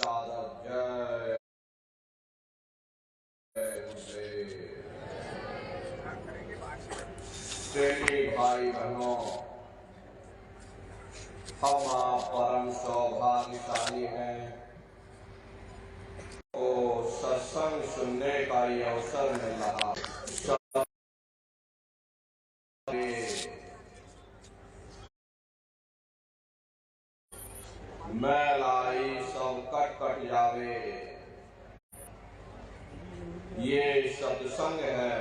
शहादत जय प्रेमी भाई बहनों, हम आप परम सौभाग्यशाली हैं तो सत्संग सुनने का ये अवसर मिल रहा। मैलाई सब कट कट जावे, ये सत्संग है,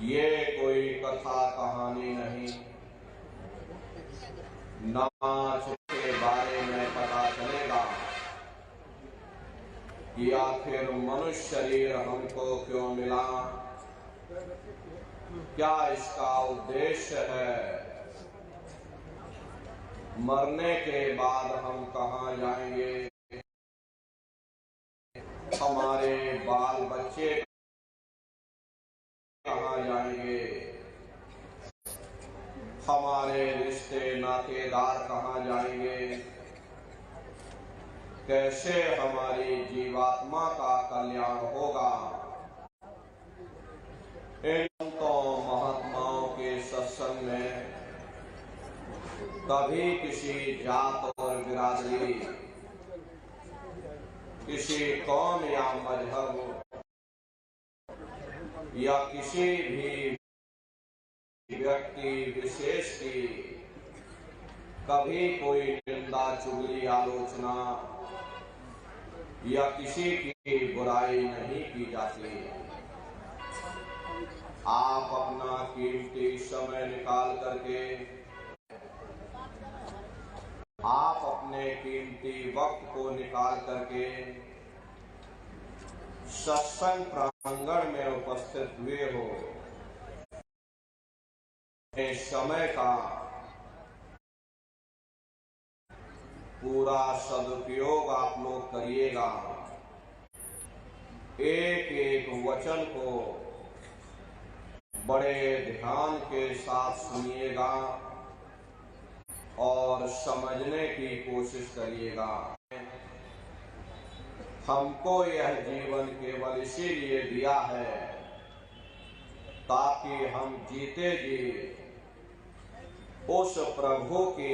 ये कोई कथा कहानी नहीं। नाच के बारे में पता चलेगा कि आखिर मनुष्य शरीर हमको क्यों मिला, क्या इसका उद्देश्य है, मरने के बाद हम कहाँ जाएंगे, हमारे बाल बच्चे कहाँ जाएंगे, हमारे रिश्ते नातेदार कहाँ जाएंगे, कैसे हमारी जीवात्मा का कल्याण होगा। इन तो महात्माओं के सत्संग में कभी किसी जात और बिरादरी, किसी कौम या मजहब या किसी भी व्यक्ति विशेष की कभी कोई निंदा चुगली आलोचना या किसी की बुराई नहीं की जाती। आप अपना कीमती समय निकाल करके, आप अपने कीमती वक्त को निकाल करके सत्संग प्रांगण में उपस्थित हुए हो। इस समय का पूरा सदुपयोग आप लोग करिएगा। एक एक वचन को बड़े ध्यान के साथ सुनिएगा और समझने की कोशिश करिएगा। हमको यह जीवन केवल इसीलिए दिया है ताकि हम जीते जी उस प्रभु की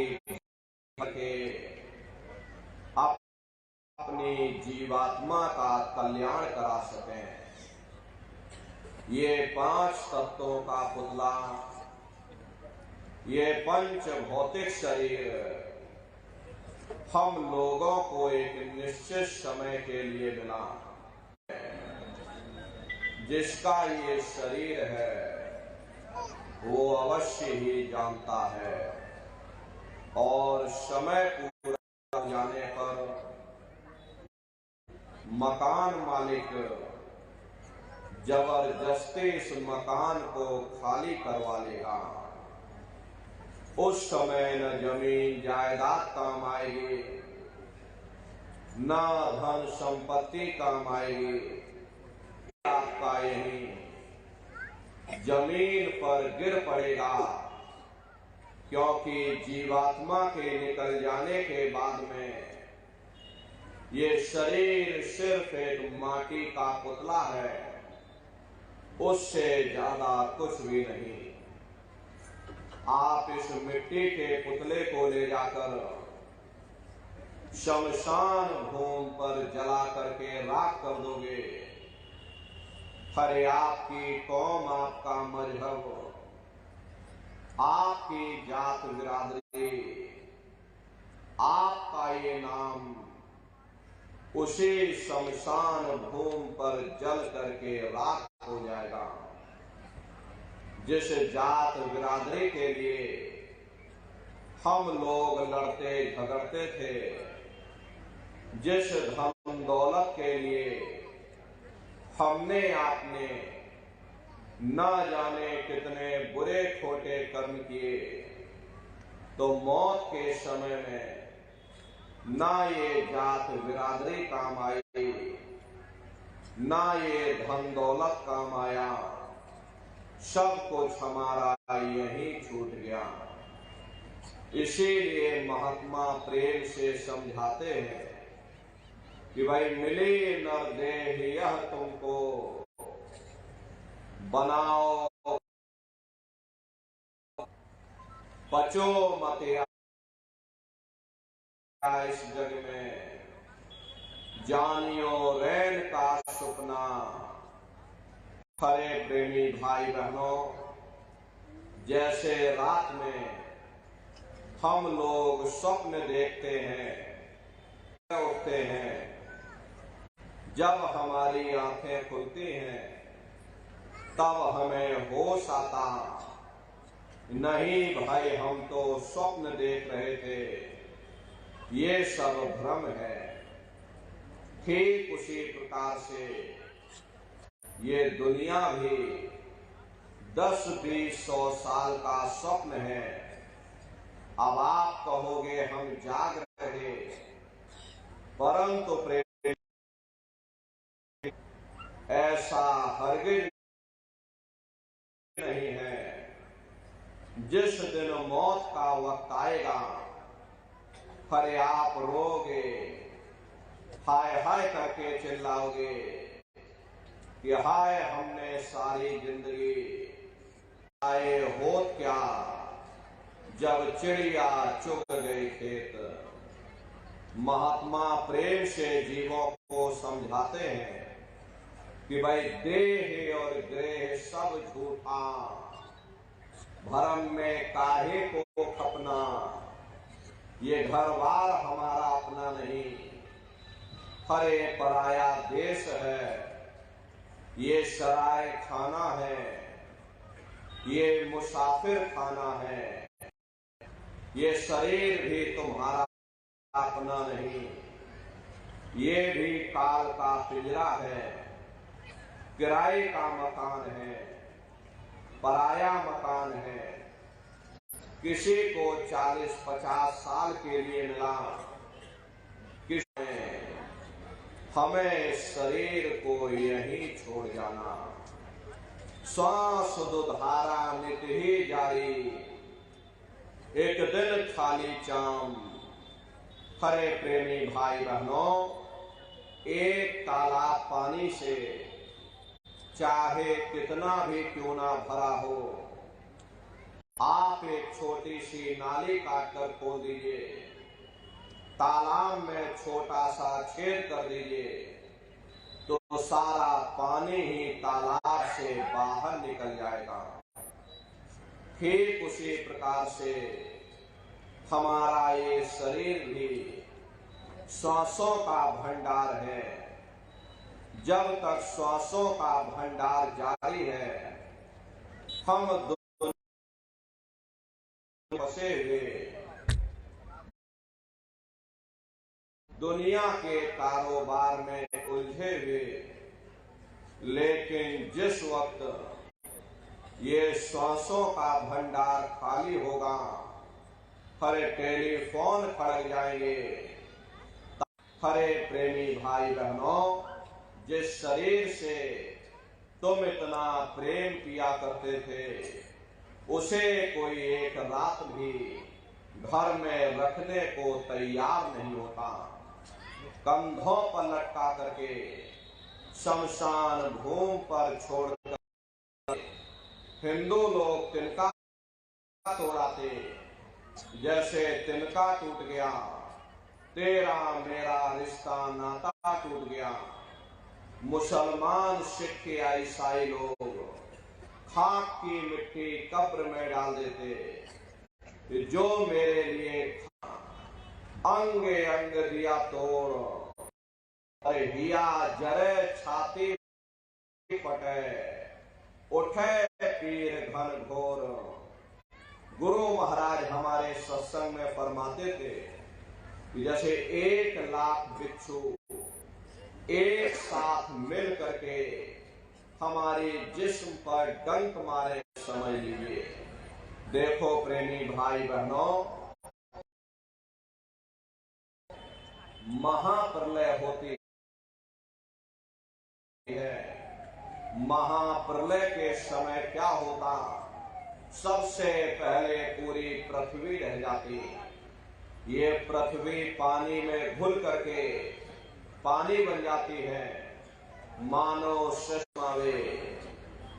अपनी जीवात्मा का कल्याण करा सकें। ये 5 तत्वों का पुतला, ये पंच भौतिक शरीर हम लोगों को एक निश्चित समय के लिए मिला। जिसका ये शरीर है वो अवश्य ही जानता है और समय पूरा हो जाने पर मकान मालिक जबरदस्ती इस मकान को खाली करवा लेगा। उस समय न जमीन जायदाद काम आएगी, न धन संपत्ति काम आएगी। आपका यही जमीन पर गिर पड़ेगा, क्योंकि जीवात्मा के निकल जाने के बाद में ये शरीर सिर्फ एक माटी का पुतला है, उससे ज्यादा कुछ भी नहीं। आप इस मिट्टी के पुतले को ले जाकर शमशान भूमि पर जला करके राख कर दोगे। हरे आपकी कौम, आपका मजहब, आपकी जात बिरादरी, आपका ये नाम उसी शमशान भूमि पर जल करके राख हो जाएगा। जिस जात बिरादरी के लिए हम लोग लड़ते झगड़ते थे, जिस धन दौलत के लिए हमने आपने न जाने कितने बुरे खोटे कर्म किए, तो मौत के समय में ना ये जात बिरादरी काम आई, ना ये धन दौलत काम आया, सब कुछ हमारा यही छूट गया। इसीलिए महात्मा प्रेम से समझाते हैं कि भाई मिली नर देह यह तुमको बनाओ बचो मत इस जग में जानियो रैन का सपना। खरे प्रेमी भाई बहनों, जैसे रात में हम लोग स्वप्न देखते हैं, उठते हैं, जब हमारी आंखें खुलती हैं तब हमें होश आता, नहीं भाई हम तो स्वप्न देख रहे थे, ये सब भ्रम है। ठीक उसी प्रकार से ये दुनिया भी 10-20-100 साल का स्वप्न है। अब आप कहोगे हम जाग रहे, परंतु प्रेम ऐसा हरगिज नहीं है। जिस दिन मौत का वक्त आएगा, खरे आप रोगे, हाय हाय करके चिल्लाओगे कि हाय हमने सारी जिंदगी आए हो क्या, जब चिड़िया चुग गई खेत। महात्मा प्रेम से जीवों को समझाते हैं कि भाई देह और ग्रह सब झूठा, भरम में काहे को खपना, ये घर बार हमारा अपना नहीं, हरे पराया देश है, ये सराय खाना है, ये मुसाफिर खाना है, ये शरीर भी तुम्हारा अपना नहीं, ये भी काल का पिंजरा है, किराए का मकान है, पराया मकान है। किसी को 40-50 साल के लिए मिला, किसी हमें शरीर को यहीं छोड़ जाना। श्वास दुधारा नित ही जारी, एक दिन खाली चाम। खरे प्रेमी भाई बहनों, एक तालाब पानी से चाहे कितना भी क्यों ना भरा हो, आप एक छोटी सी नाली काटकर खोल दीजिए, तालाब में छोटा सा छेद कर दीजिए, तो सारा पानी ही तालाब से बाहर निकल जाएगा। ठीक उसी प्रकार से हमारा ये शरीर भी श्वासों का भंडार है। जब तक श्वासों का भंडार जारी है, हम फंसे हुए दुनिया के कारोबार में उलझे हुए, लेकिन जिस वक्त ये श्वासों का भंडार खाली होगा, हरे टेलीफोन खड़क जाएंगे। हरे प्रेमी भाई बहनों, जिस शरीर से तुम इतना प्रेम किया करते थे, उसे कोई एक रात भी घर में रखने को तैयार नहीं होता। कंधों पर लटका करके शमशान भूमि पर छोड़कर हिंदू लोग तिनका तोड़ाते, जैसे तिनका टूट गया, तेरा मेरा रिश्ता नाता टूट गया। मुसलमान, सिख, ईसाई लोग खाक की मिट्टी कब्र में डाल देते, जो मेरे लिए अंगे अंग दिया तोड़, हिया जरे छाती फटे, उठे पीर घन घोर। गुरु महाराज हमारे सत्संग में फरमाते थे कि जैसे 1 लाख बिच्छू एक साथ मिल करके हमारे जिस्म पर डंक मारे, समझ लीजिए। देखो प्रेमी भाई बहनों, महाप्रलय होती है। महाप्रलय के समय क्या होता, सबसे पहले पूरी पृथ्वी रह जाती। ये पृथ्वी पानी में घुल करके पानी बन जाती है, मानो सुषमावे।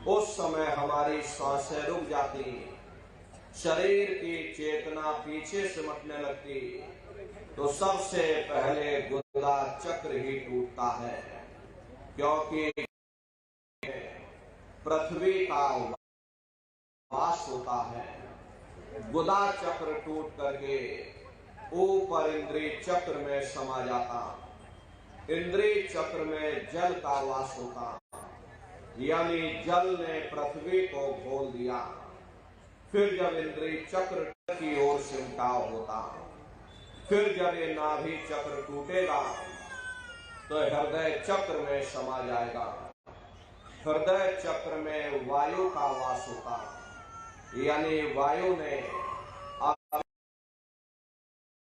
उस समय हमारी सांसें रुक जाती, शरीर की चेतना पीछे सिमटने लगती, तो सबसे पहले गुदा चक्र ही टूटता है, क्योंकि पृथ्वी का वास होता है। गुदा चक्र टूट करके ऊपर इंद्रिय चक्र में समा जाता। इंद्रिय चक्र में जल का वास होता, यानी जल ने पृथ्वी को घोल दिया। फिर जब इंद्रिय चक्र की ओर सिमटाव होता, फिर जब ये नाभि चक्र टूटेगा तो हृदय चक्र में समा जाएगा। हृदय चक्र में वायु का वास होता, यानी वायु ने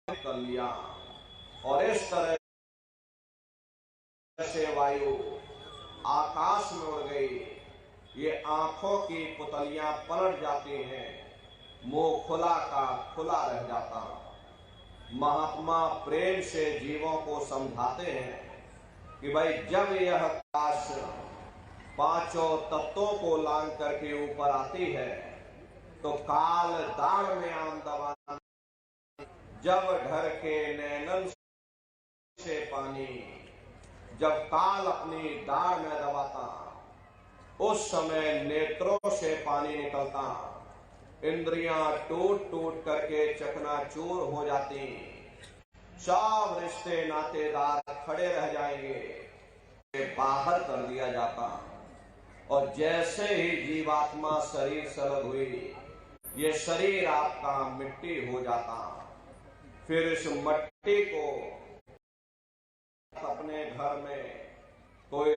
कर लिया, और इस तरह से वायु आकाश में उड़ गई। ये आंखों की पुतलियां पलट जाती हैं, मुंह खुला का खुला रह जाता। महात्मा प्रेम से जीवों को समझाते हैं कि भाई जब यह आकाश पांचों तत्वों को लांग करके ऊपर आती है तो काल दाढ़ में आम दबाना, जब ढर के नैनन से पानी, जब काल अपनी दाढ़ में दबाता उस समय नेत्रों से पानी निकलता, इंद्रियां टूट टूट करके चकनाचूर हो जाती, सब रिश्ते नातेदार खड़े रह जाएंगे, बाहर कर दिया जाता। और जैसे ही जीवात्मा शरीर से अलग हुई, ये शरीर आपका मिट्टी हो जाता। फिर इस मिट्टी को अपने घर में कोई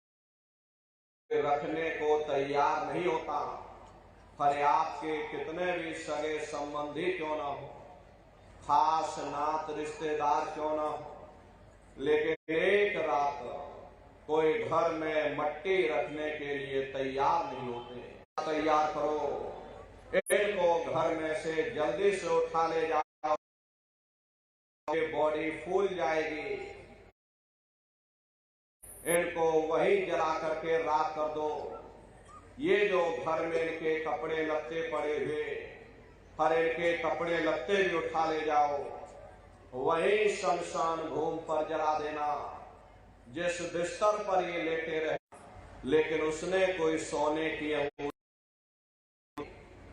रखने को तैयार नहीं होता, पर आपके कितने भी सगे संबंधी क्यों ना हो, खास नात रिश्तेदार क्यों ना हो, लेकिन एक रात कोई घर में मिट्टी रखने के लिए तैयार नहीं होते। तैयार करो, इनको घर में से जल्दी से उठा ले जाओ, बॉडी फूल जाएगी, इनको वहीं जला करके राख कर दो। ये जो घर में इनके कपड़े लत्ते पड़े हुए, हर इनके कपड़े लत्ते भी उठा ले जाओ, वहीं शमशान भूमि पर जला देना, जिस बिस्तर पर ये लेटे रहे। लेकिन उसने कोई सोने की अंगूठी,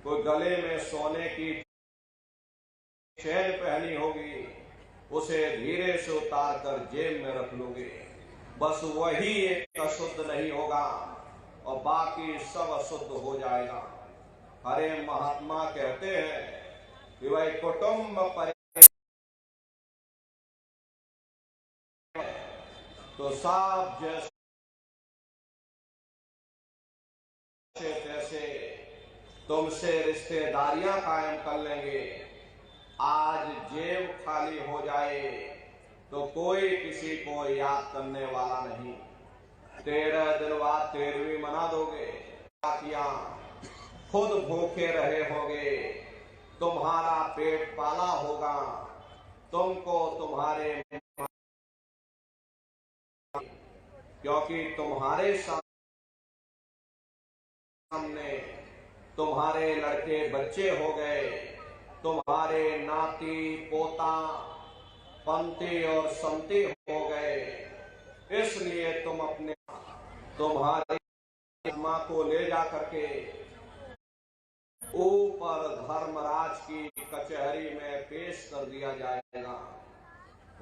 कोई गले में सोने की चैन पहनी होगी, उसे धीरे से उतार कर जेब में रख लोगे। बस वही एक अशुद्ध नहीं होगा और बाकी सब अशुद्ध हो जाएगा। हरे महात्मा कहते हैं कि भाई कुटुंब तो सब जैसे तैसे तुमसे रिश्तेदारियां कायम कर लेंगे। आज जेब खाली हो जाए तो कोई किसी को याद करने वाला नहीं। 13 दिन बाद 13वीं मना दोगे, खुद भूखे रहे होगे, तुम्हारा पेट पाला होगा, तुमको तुम्हारे, क्योंकि तुम्हारे सामने तुम्हारे लड़के बच्चे हो गए, तुम्हारे नाती पोता पंती और संती हो गए, इसलिए तुम अपने तुम्हारी मां को ले जा करके ऊपर धर्मराज की कचहरी में पेश कर दिया जाएगा।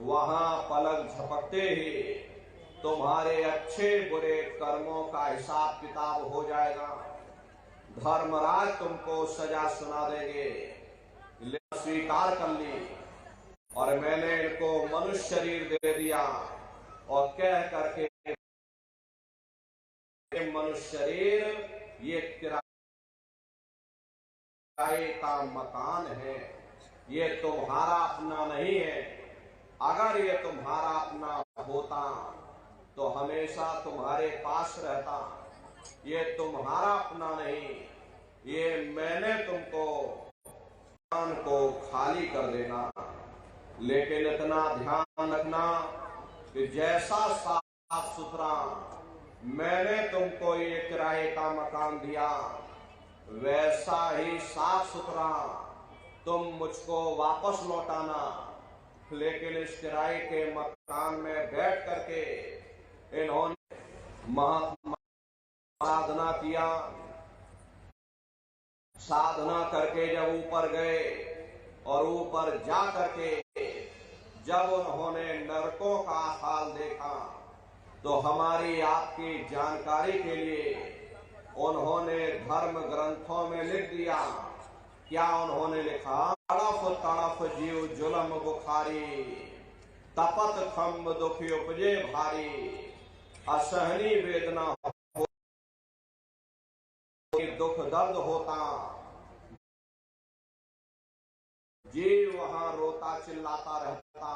वहां पलक झपकते ही तुम्हारे अच्छे बुरे कर्मों का हिसाब किताब हो जाएगा। धर्मराज तुमको सजा सुना देंगे, स्वीकार कर ली और मैंने इनको मनुष्य शरीर दे दिया, और कह करके मनुष्य शरीर ये किराए का मकान है, ये तुम्हारा अपना नहीं है। अगर ये तुम्हारा अपना होता तो हमेशा तुम्हारे पास रहता। ये तुम्हारा अपना नहीं, ये मैंने तुमको कान को खाली कर देना, लेकिन इतना ध्यान रखना कि जैसा साफ सुथरा मैंने तुमको ये किराए का मकान दिया, वैसा ही साफ सुथरा तुम मुझको वापस लौटाना। लेकिन इस किराए के मकान में बैठ करके इन्होंने महात्मा साधना किया। साधना करके जब ऊपर गए और ऊपर जा करके जब उन्होंने नरकों का हाल देखा, तो हमारी आपकी जानकारी के लिए उन्होंने धर्म ग्रंथों में लिख दिया। क्या उन्होंने लिखा? तड़फ तड़फ जीव जुलम बुखारी, तपत खम्ब दुखी उपजे भारी, असहनी वेदना हो, दुख दर्द होता, जीव वहां रोता चिल्लाता रहता,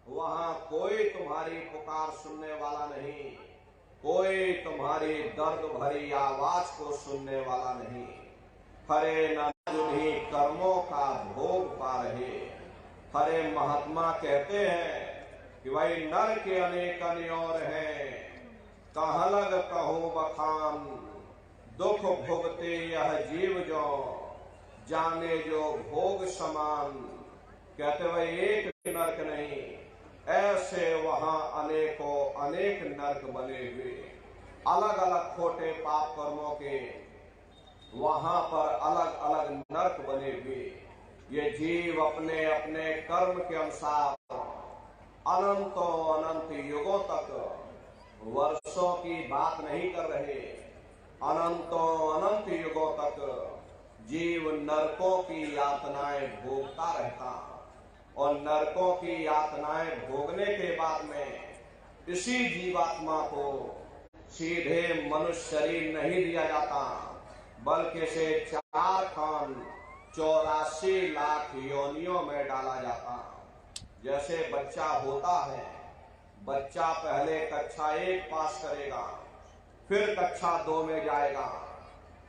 वहां कोई तुम्हारी पुकार सुनने वाला नहीं, कोई तुम्हारी दर्द भरी आवाज को सुनने वाला नहीं। हरे न जिन्हीं कर्मों का भोग पा रहे। हरे महात्मा कहते हैं कि भाई नर के अनेक और हैं, कहाँ लग कहूं बखान, दुख भोगते यह जीव जो, जाने जो भोग समान। कहते भाई एक नरक नहीं, ऐसे वहां अनेकों अनेक नरक बने हुए, अलग अलग खोटे पाप कर्मों के वहां पर अलग अलग नरक बने हुए। ये जीव अपने अपने कर्म के अनुसार अनंतों अनंत युगों तक, वर्षों की बात नहीं कर रहे, अनंतों अनंत युगों तक जीव नरकों की यातनाएं भोगता रहता। और नरकों की यातनाएं भोगने के बाद में इसी जीवात्मा को सीधे मनुष्य शरीर नहीं दिया जाता, बल्कि से 4 खान 84 लाख योनियों में डाला जाता। जैसे बच्चा होता है, बच्चा पहले कक्षा 1 पास करेगा, फिर कक्षा 2 में जाएगा,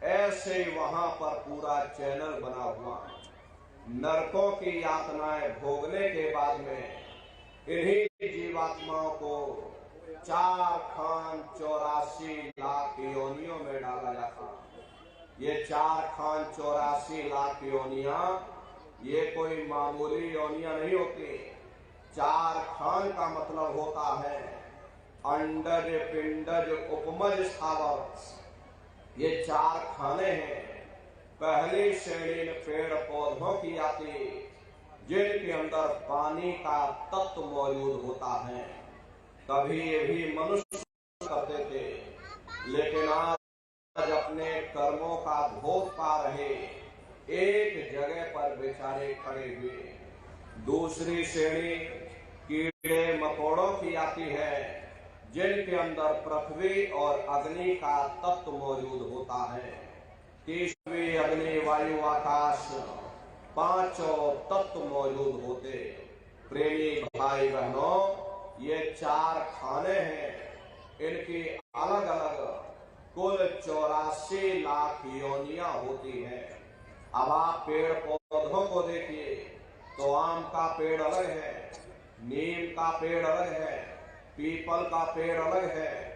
ऐसे वहां पर पूरा चैनल बना हुआ। नरकों की यातनाएं भोगने के बाद में इन्हीं जीवात्माओं को 4 खान 84 लाख योनियों में डाला जाता। ये 4 खान 84 लाख योनियां, ये कोई मामूली योनियां नहीं होती। 4 खान का मतलब होता है अंडज पिंडज उपमज स्थावर। ये 4 खाने हैं। पहली श्रेणी पेड़ पौधों की आती, जिनके अंदर पानी का तत्व मौजूद होता है। कभी ये भी मनुष्य करते थे, लेकिन आज अपने कर्मों का भोग पा रहे एक जगह पर बेचारे खड़े हुए। दूसरी श्रेणी कीड़े मकोड़ों की आती है, जिनके अंदर पृथ्वी और अग्नि का तत्व मौजूद होता है। तीसरी अग्नि वायु आकाश 5 तत्व मौजूद होते। प्रेमी भाई बहनों, ये 4 खाने हैं, इनकी अलग अलग कुल 84 लाख योनियां होती हैं। अब आप पेड़ पौधों को देखिए तो आम का पेड़ अलग है, नीम का पेड़ अलग है, पीपल का पेड़ अलग है।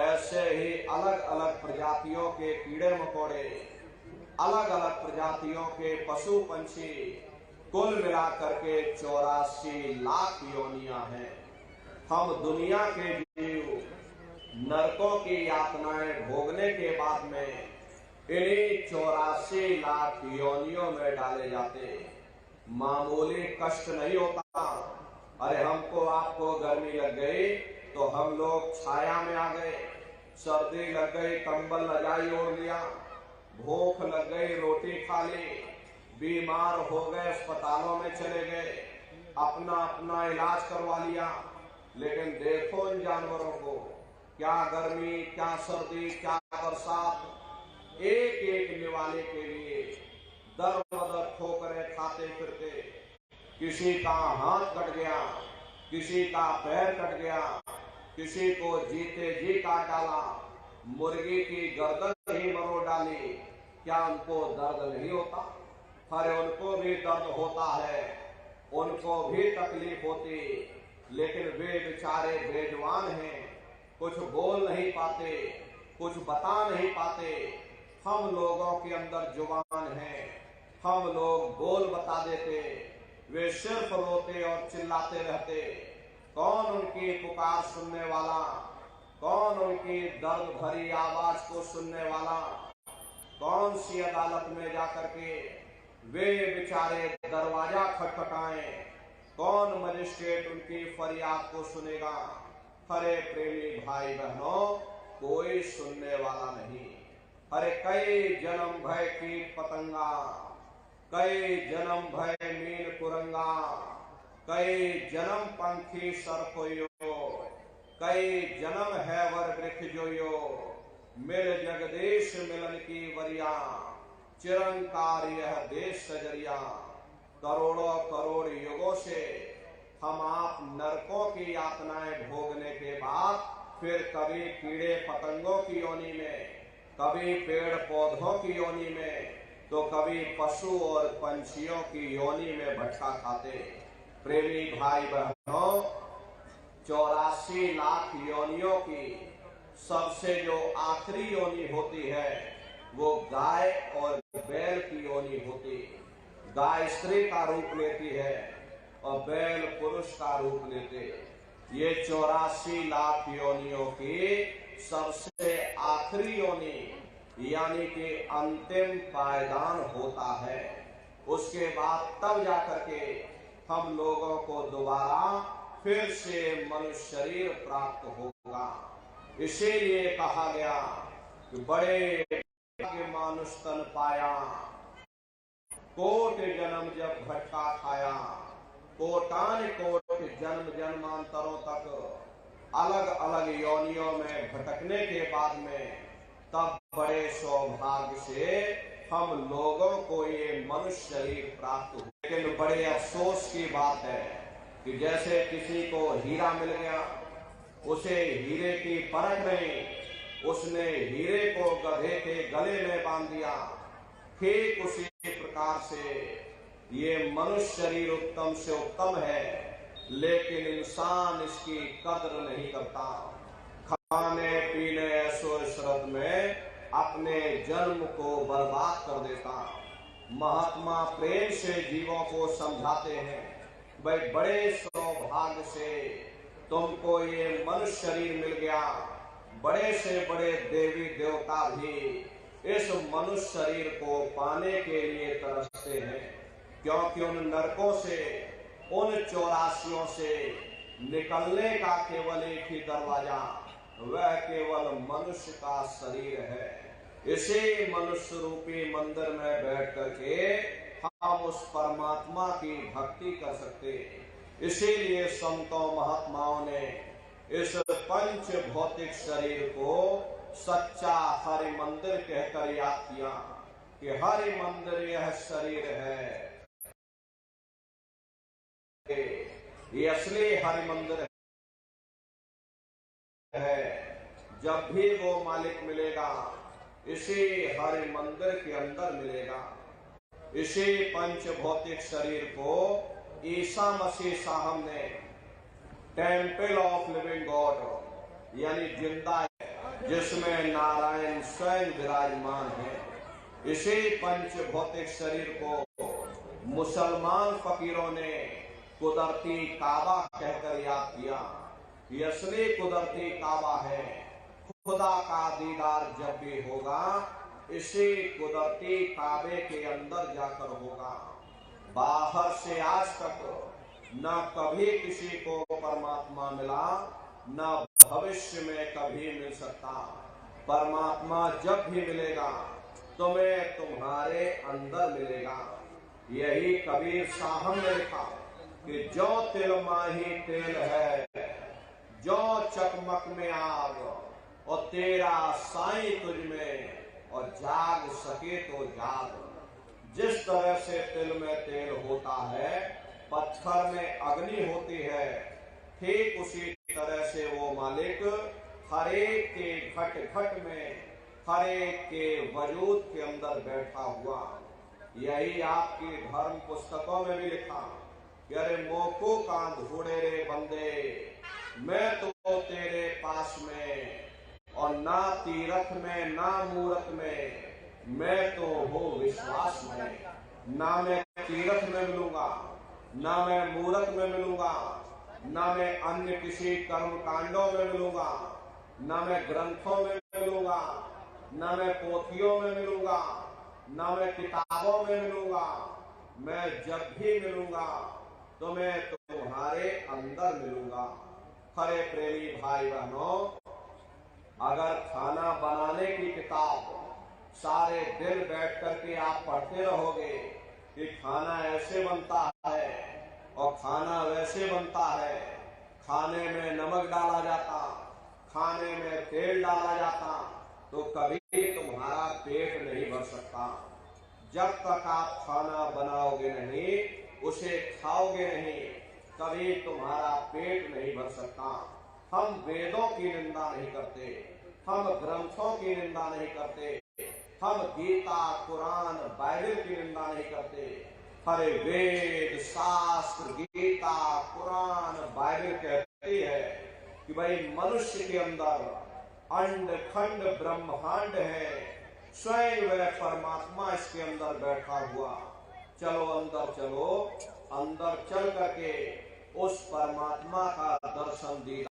ऐसे ही अलग अलग प्रजातियों के कीड़े मकोड़े, अलग अलग प्रजातियों के पशु पंछी, कुल मिलाकर के 84 लाख योनियां हैं। हम दुनिया के जीव नरकों की यातनाएं भोगने के बाद में इन्हीं 84 लाख योनियों में डाले जाते। मामूली कष्ट नहीं होता। अरे हमको आपको गर्मी लग गई तो हम लोग छाया में आ गए, सर्दी लग गई कंबल रजाई ओढ़ लिया, भूख लग गई रोटी खा ली, बीमार हो गए अस्पतालों में चले गए, अपना अपना इलाज करवा लिया। लेकिन देखो इन जानवरों को, क्या गर्मी, क्या सर्दी, क्या बरसात, एक एक निवाले के लिए दर बदर ठोकरें खाते फिरते। किसी का हाथ कट गया, किसी का पैर कट गया, किसी को जीते जी काट डाला, मुर्गी की गर्दन ही मरोड़ डाली, क्या उनको दर्द नहीं होता? अरे उनको भी दर्द होता है, उनको भी तकलीफ होती, लेकिन वे बेचारे बेजुबान हैं, कुछ बोल नहीं पाते, कुछ बता नहीं पाते। हम लोगों के अंदर जुबान है, हम लोग बोल बता देते, वे सिर्फ रोते और चिल्लाते रहते। कौन उनकी पुकार सुनने वाला, कौन उनकी दर्द भरी आवाज को सुनने वाला? कौन सी अदालत में जाकर के वे बेचारे दरवाजा खटखटाएं? कौन मजिस्ट्रेट उनकी फरियाद को सुनेगा? अरे प्रेमी भाई बहनों, कोई सुनने वाला नहीं। अरे कई जन्म भय कीट पतंगा, कई जन्म भय मीन कुरंगा, कई जन्म पंखी सरफोयो, कई जन्म है वर वृक्ष जोयो, मिल जगदीश मिलन की वरिया, चिरंकार यह देश सजरिया। करोड़ों करोड़ युगों से हम आप नरकों की यातनाएं भोगने के बाद फिर कभी कीड़े पतंगों की योनि में, कभी पेड़ पौधों की योनि में, तो कभी पशु और पंछियों की योनि में भटका खाते। प्रेमी भाई बहनों, 84 लाख योनियों की सबसे जो आखिरी योनि होती है वो गाय और बैल की योनि होती। गाय स्त्री का रूप लेती है और बैल पुरुष का रूप लेते। ये 84 लाख योनियों की सबसे आखिरी योनि यानी कि अंतिम पायदान होता है। उसके बाद तब जाकर के हम लोगों को दोबारा फिर से मनुष्य शरीर प्राप्त होगा। इसीलिए कहा गया कि बड़े मानुष तन पाया, कोट जन्म जब भटका खाया, कोटान कोट जन्म जन्मांतरों तक अलग अलग योनियों में भटकने के बाद में तब बड़े सौभाग्य से हम लोगों को ये मनुष्य शरीर प्राप्त हुआ। लेकिन बड़े अफसोस की बात है कि जैसे किसी को हीरा मिल गया, उसे हीरे की परख नहीं, उसने हीरे को गधे के गले में बांध दिया। ठीक उसी प्रकार से ये मनुष्य शरीर उत्तम से उत्तम है, लेकिन इंसान इसकी कदर नहीं करता। खाने पीने ऐशो इशरत में अपने जन्म को बर्बाद कर देता। महात्मा प्रेम से जीवों को समझाते हैं, भाई बड़े सौभाग्य से तुमको ये मनुष्य शरीर मिल गया। बड़े से बड़े देवी देवता भी इस मनुष्य शरीर को पाने के लिए तरसते हैं, क्योंकि उन नरकों से, उन 84 से निकलने का केवल एक ही दरवाजा, वह केवल मनुष्य का शरीर है। इसी मनुष्य रूपी मंदिर में बैठ करके हम उस परमात्मा की भक्ति कर सकते। इसीलिए संतों महात्माओं ने इस पंच भौतिक शरीर को सच्चा हरि मंदिर कहकर याद किया कि हरि मंदिर यह शरीर है, ये असली हरि मंदिर है। जब भी वो मालिक मिलेगा इसी हरि मंदिर के अंदर मिलेगा। इसी पंच भौतिक शरीर को ईसा मसीह साहब ने टेम्पल ऑफ लिविंग गॉड यानी जिंदा है, जिसमें नारायण स्वयं विराजमान है, इसी पंच भौतिक शरीर को मुसलमान फकीरों ने कुदरती काबा कहकर याद किया। ये असली कुदरती काबा है। खुदा का दीदार जब भी होगा इसी कुदरती काबे के अंदर जाकर होगा। बाहर से आज तक न कभी किसी को परमात्मा मिला, न भविष्य में कभी मिल सकता। परमात्मा जब भी मिलेगा तुम्हें तुम्हारे अंदर मिलेगा। यही कबीर साहब ने लिखा कि जो तिल माही तेल है, जो चकमक में आग, और तेरा साईं तुझ में, और जाग सके तो जाग। जिस तरह से तिल में तेल होता है, पत्थर में अग्नि होती है, ठीक उसी तरह से वो मालिक हर एक के घट घट में हर एक के वजूद के अंदर बैठा हुआ। यही आपकी धर्म पुस्तकों में भी लिखा कि अरे मोको का ढूंढे रे बंदे, मैं तो तेरे पास में, और ना तीरथ में ना मूरत में, मैं तो हूँ विश्वास में। ना मैं तीरथ में मिलूंगा, ना मैं मूरत में मिलूंगा, ना मैं अन्य किसी कर्म कांडों में मिलूंगा, ना मैं ग्रंथों में मिलूंगा, ना मैं पोथियों में मिलूंगा, ना मैं किताबों में मिलूंगा। मैं जब भी मिलूंगा तो मैं तुम्हारे अंदर मिलूंगा। खरे प्रेमी भाई बहनों, अगर खाना बनाने की किताब सारे दिन बैठ करके आप पढ़ते रहोगे कि खाना ऐसे बनता है और खाना वैसे बनता है, खाने में नमक डाला जाता, खाने में तेल डाला जाता, तो कभी तुम्हारा पेट नहीं भर सकता। जब तक आप खाना बनाओगे नहीं, उसे खाओगे नहीं, कभी तुम्हारा पेट नहीं भर सकता। हम वेदों की निंदा नहीं करते, हम ग्रंथों की निंदा नहीं करते, हम गीता कुरान बाइबल की निंदा नहीं करते। हरे वेद शास्त्र गीता कुरान बाइबल कहती है कि भाई मनुष्य के अंदर अंड खंड ब्रह्मांड है, स्वयं वह परमात्मा इसके अंदर बैठा हुआ। चलो अंदर चलो, अंदर चल करके उस परमात्मा का दर्शन दीदार